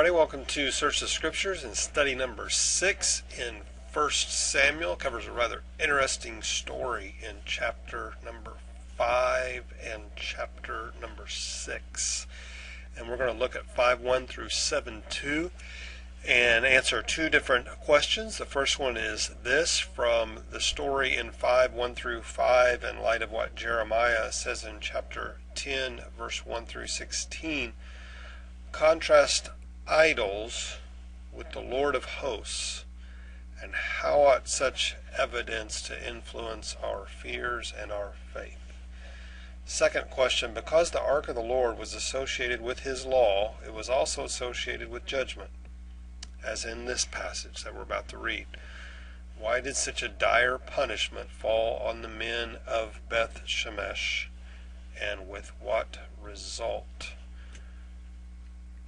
everybody. Welcome to Search the Scriptures and study number 6 in 1 Samuel. Covers a rather interesting story in chapter number 5 and chapter number 6. And we're going to look at 5:1 through 7:2 and answer two different questions. The first one is this: from the story in 5:1 through 5, in light of what Jeremiah says in chapter 10, verse 1 through 16, contrast idols with the Lord of hosts, and how ought such evidence to influence our fears and our faith? Second question: because the ark of the Lord was associated with his law, it was also associated with judgment, as in this passage that we're about to read. Why did such a dire punishment fall on the men of Beth Shemesh, and with what result?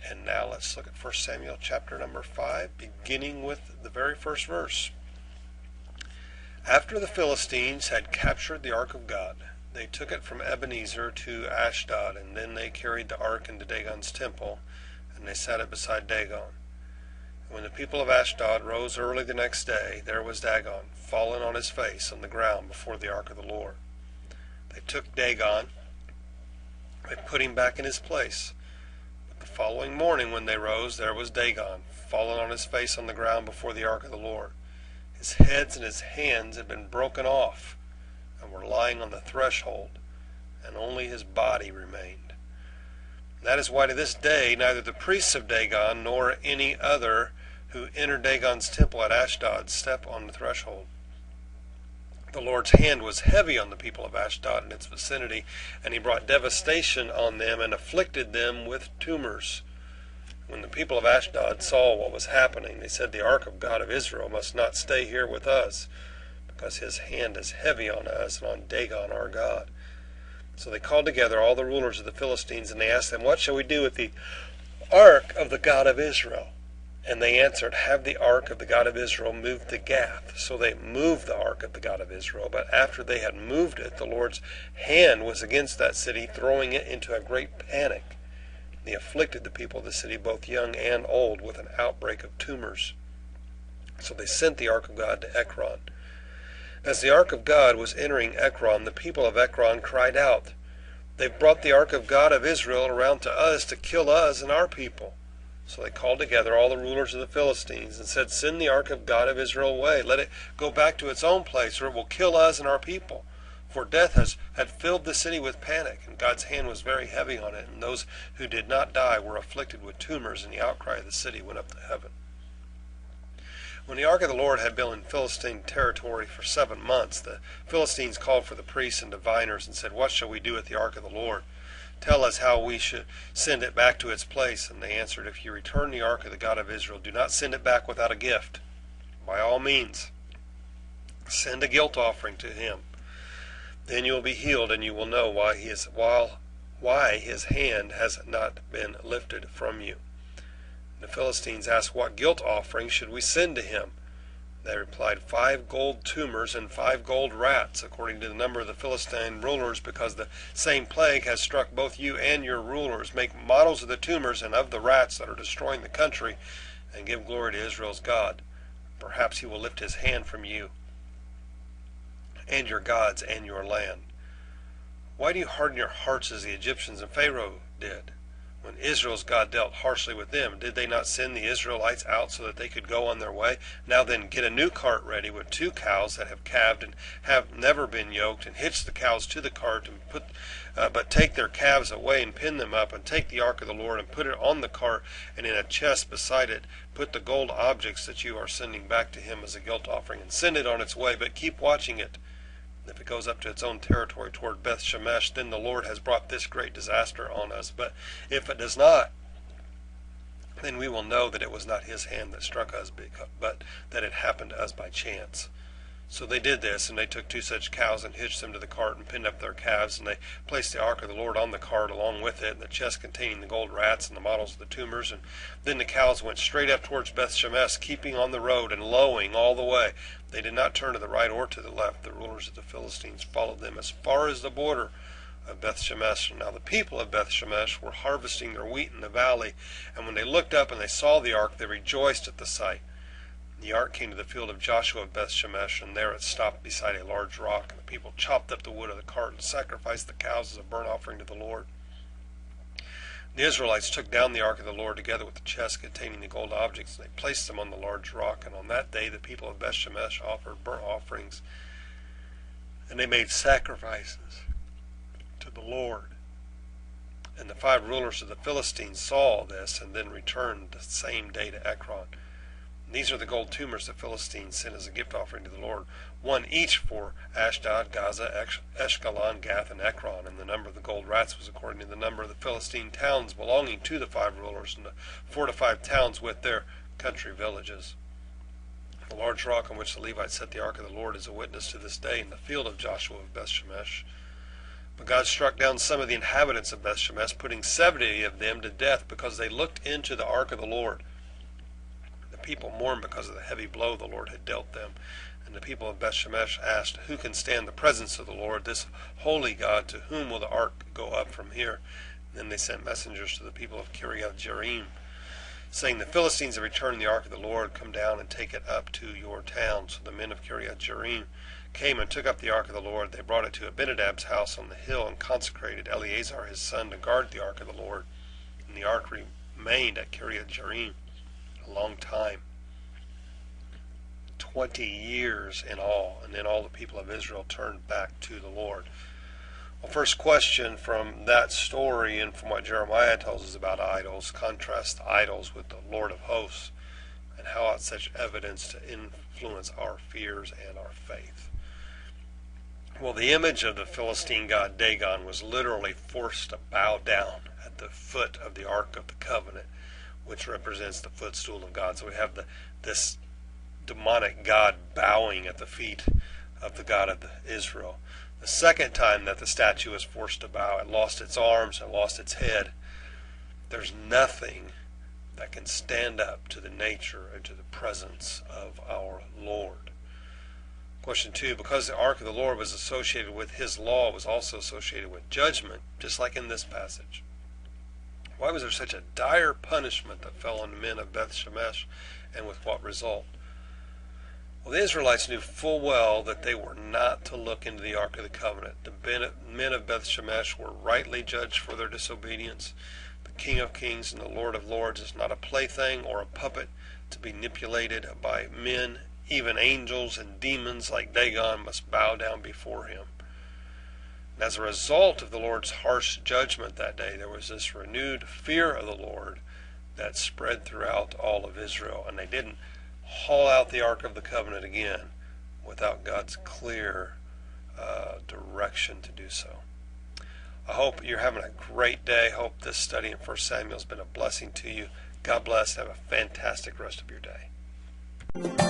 And now let's look at 1 Samuel chapter number 5, beginning with the very first verse. After the Philistines had captured the ark of God, they took it from Ebenezer to Ashdod, and then they carried the ark into Dagon's temple, and they set it beside Dagon. And when the people of Ashdod rose early the next day, there was Dagon, fallen on his face on the ground before the ark of the Lord. They took Dagon, they put him back in his place. The following morning when they rose, there was Dagon, fallen on his face on the ground before the ark of the Lord. His heads and his hands had been broken off and were lying on the threshold, and only his body remained. That is why to this day neither the priests of Dagon nor any other who enter Dagon's temple at Ashdod step on the threshold. The Lord's hand was heavy on the people of Ashdod and its vicinity, and he brought devastation on them and afflicted them with tumors. When the people of Ashdod saw what was happening, they said, "The ark of God of Israel must not stay here with us, because his hand is heavy on us and on Dagon our God." So they called together all the rulers of the Philistines, and they asked them, "What shall we do with the ark of the God of Israel?" And they answered, "Have the ark of the God of Israel moved to Gath." So they moved the ark of the God of Israel. But after they had moved it, the Lord's hand was against that city, throwing it into a great panic. He afflicted the people of the city, both young and old, with an outbreak of tumors. So they sent the ark of God to Ekron. As the ark of God was entering Ekron, the people of Ekron cried out, "They've brought the ark of God of Israel around to us to kill us and our people." So they called together all the rulers of the Philistines and said, "Send the ark of God of Israel away. Let it go back to its own place, or it will kill us and our people." For death had filled the city with panic, and God's hand was very heavy on it, and those who did not die were afflicted with tumors, and the outcry of the city went up to heaven. When the ark of the Lord had been in Philistine territory for 7 months, the Philistines called for the priests and diviners and said, "What shall we do with the ark of the Lord? Tell us how we should send it back to its place." And they answered, "If you return the ark of the God of Israel, do not send it back without a gift. By all means, send a guilt offering to him. Then you will be healed, and you will know why his hand has not been lifted from you." The Philistines asked, "What guilt offering should we send to him?" They replied, 5 gold tumors and 5 gold rats, according to the number of the Philistine rulers, because the same plague has struck both you and your rulers. Make models of the tumors and of the rats that are destroying the country, and give glory to Israel's God. Perhaps he will lift his hand from you and your gods and your land. Why do you harden your hearts as the Egyptians and Pharaoh did? When Israel's God dealt harshly with them, did they not send the Israelites out so that they could go on their way? Now then, get a new cart ready with 2 cows that have calved and have never been yoked, and hitch the cows to the cart, and but take their calves away and pin them up, and take the ark of the Lord and put it on the cart, and in a chest beside it put the gold objects that you are sending back to him as a guilt offering, and send it on its way, but keep watching it. If it goes up to its own territory toward Beth Shemesh, then the Lord has brought this great disaster on us. But if it does not, then we will know that it was not his hand that struck us, but that it happened to us by chance." So they did this, and they took 2 such cows and hitched them to the cart and pinned up their calves, and they placed the ark of the Lord on the cart along with it, and the chest containing the gold rats and the models of the tumors. And then the cows went straight up towards Beth Shemesh, keeping on the road and lowing all the way. They did not turn to the right or to the left. The rulers of the Philistines followed them as far as the border of Beth Shemesh. Now the people of Beth Shemesh were harvesting their wheat in the valley, and when they looked up and they saw the ark, they rejoiced at the sight. The ark came to the field of Joshua of Beth Shemesh, and there it stopped beside a large rock, and the people chopped up the wood of the cart and sacrificed the cows as a burnt offering to the Lord. The Israelites took down the ark of the Lord together with the chest containing the gold objects, and they placed them on the large rock. And on that day the people of Beth Shemesh offered burnt offerings, and they made sacrifices to the Lord. And the 5 rulers of the Philistines saw this, and then returned the same day to Ekron. And these are the gold tumors the Philistines sent as a gift offering to the Lord, 1 each for Ashdod, Gaza, Ashkelon, Gath, and Ekron. And the number of the gold rats was according to the number of the Philistine towns belonging to the 5 rulers, and the fortified towns with their country villages. The large rock on which the Levites set the ark of the Lord is a witness to this day in the field of Joshua of Beth Shemesh. But God struck down some of the inhabitants of Beth Shemesh, putting 70 of them to death because they looked into the ark of the Lord. The people mourned because of the heavy blow the Lord had dealt them. And the people of Beth Shemesh asked, "Who can stand the presence of the Lord, this holy God? To whom will the ark go up from here?" And then they sent messengers to the people of Kiriath Jearim, saying, "The Philistines have returned the ark of the Lord. Come down and take it up to your town." So the men of Kiriath Jearim came and took up the ark of the Lord. They brought it to Abinadab's house on the hill and consecrated Eleazar his son to guard the ark of the Lord. And the ark remained at Kiriath Jearim a long time, 20 years in all, and then all the people of Israel turned back to the Lord. Well, first question from that story and from what Jeremiah tells us about idols, contrast the idols with the Lord of hosts, and how ought such evidence to influence our fears and our faith. Well, the image of the Philistine god Dagon was literally forced to bow down at the foot of the Ark of the Covenant, which represents the footstool of God. So we have this demonic god bowing at the feet of the God of Israel. The second time that the statue was forced to bow, it lost its arms and lost its head. There's nothing that can stand up to the nature and to the presence of our Lord. Question 2, because the ark of the Lord was associated with his law, it was also associated with judgment, just like in this passage. Why was there such a dire punishment that fell on the men of Beth Shemesh, and with what result? Well, the Israelites knew full well that they were not to look into the Ark of the Covenant. The men of Beth Shemesh were rightly judged for their disobedience. The King of Kings and the Lord of Lords is not a plaything or a puppet to be manipulated by men. Even angels and demons like Dagon must bow down before him. And as a result of the Lord's harsh judgment that day, there was this renewed fear of the Lord that spread throughout all of Israel. And they didn't haul out the Ark of the Covenant again without God's clear direction to do so. I hope you're having a great day. I hope this study in 1 Samuel has been a blessing to you. God bless. Have a fantastic rest of your day.